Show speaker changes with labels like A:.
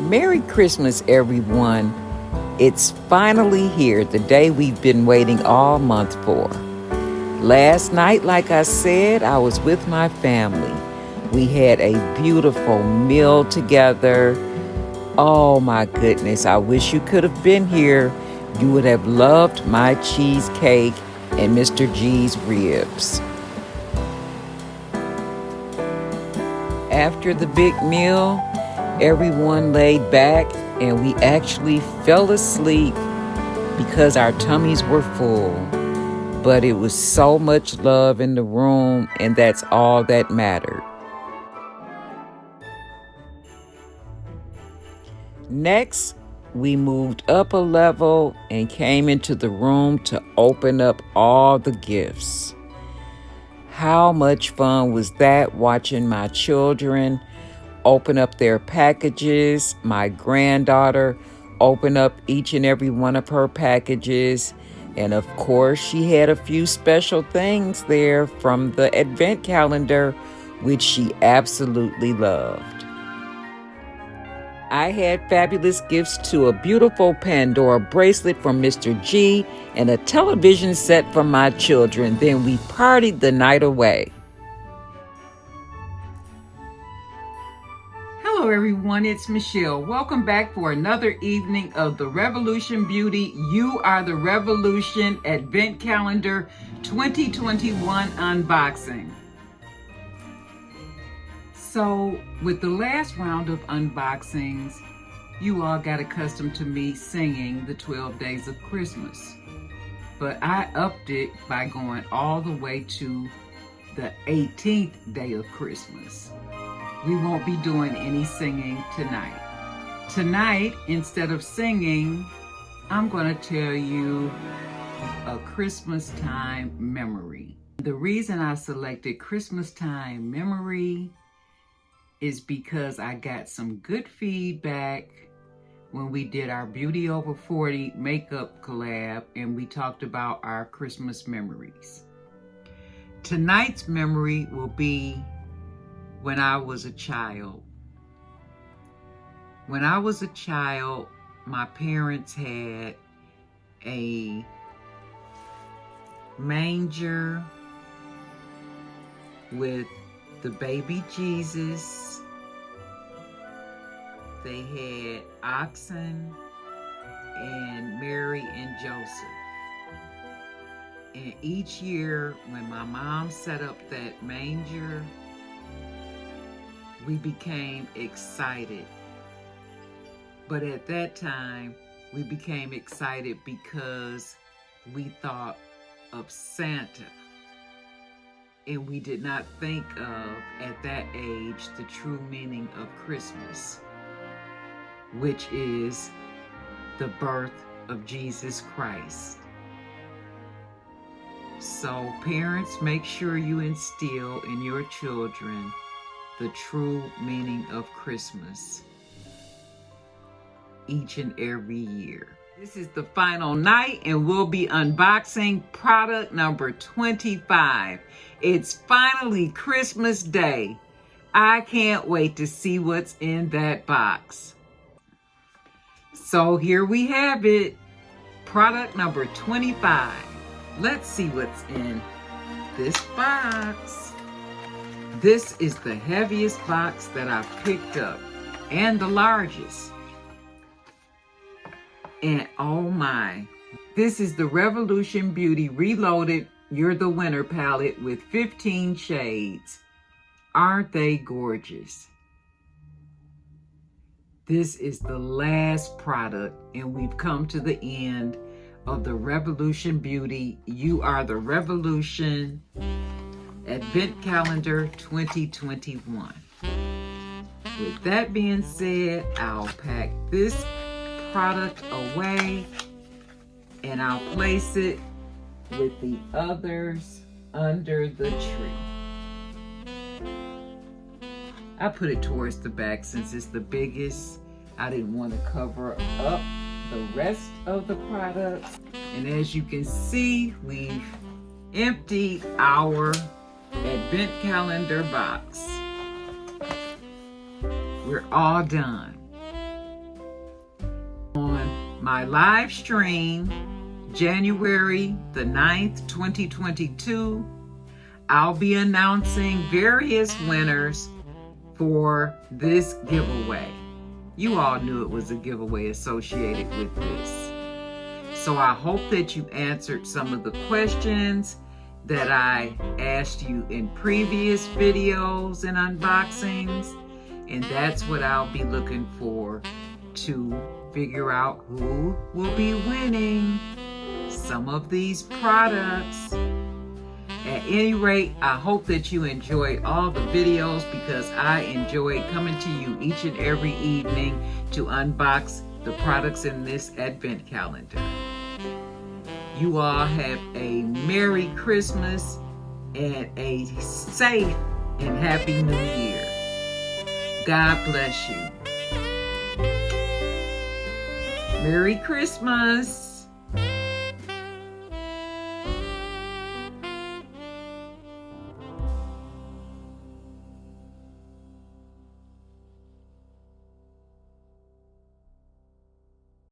A: Merry Christmas, everyone. It's finally here, the day we've been waiting all month for. Last night, like I said, I was with my family. We had a beautiful meal together. Oh my goodness, I wish you could have been here. You would have loved my cheesecake and Mr. G's ribs. After the big meal, everyone laid back and we actually fell asleep because our tummies were full. But it was so much love in the room, and that's all that mattered. Next, we moved up a level and came into the room to open up all the gifts. How much fun was that, watching my children open up their packages, my granddaughter open up each and every one of her packages, and of course she had a few special things there from the advent calendar, which she absolutely loved. I had fabulous gifts too, a beautiful Pandora bracelet from Mr. G and a television set from my children. Then we partied the night away. Hello everyone, it's Michelle. Welcome back for another evening of the Revolution Beauty You Are the Revolution Advent Calendar 2021 unboxing. So with the last round of unboxings, you all got accustomed to me singing the 12 days of Christmas. But I upped it by going all the way to the 18th day of Christmas. We won't be doing any singing tonight. Tonight, instead of singing, I'm going to tell you a Christmas time memory. The reason I selected Christmas time memory is because I got some good feedback when we did our Beauty Over 40 makeup collab and we talked about our Christmas memories. Tonight's memory will be when I was a child. When I was a child, my parents had a manger with the baby Jesus. They had oxen and Mary and Joseph. And each year when my mom set up that manger, we became excited. But at that time, we became excited because we thought of Santa. And we did not think of, at that age, the true meaning of Christmas, which is the birth of Jesus Christ. So parents, make sure you instill in your children the true meaning of Christmas each and every year. This is the final night and we'll be unboxing product number 25. It's finally Christmas Day. I can't wait to see what's in that box. So here we have it, product number 25. Let's see what's in this box. This is the heaviest box that I've picked up and the largest. And oh my, this is the Revolution Beauty Reloaded You're the Winner palette with 15 shades. Aren't they gorgeous? This is the last product and we've come to the end of the Revolution Beauty You Are the Revolution Advent Calendar 2021. With that being said, I'll pack this product away and I'll place it with the others under the tree. I put it towards the back since it's the biggest. I didn't want to cover up the rest of the products. And as you can see, we've emptied our Advent calendar box. We're all done. my live stream, January the 9th, 2022, I'll be announcing various winners for this giveaway. You all knew it was a giveaway associated with this. So I hope that you answered some of the questions that I asked you in previous videos and unboxings. And that's what I'll be looking for, to figure out who will be winning some of these products. At any rate, I hope that you enjoy all the videos, because I enjoy coming to you each and every evening to unbox the products in this advent calendar. You all have a Merry Christmas and a safe and Happy New Year. God bless you. Merry Christmas.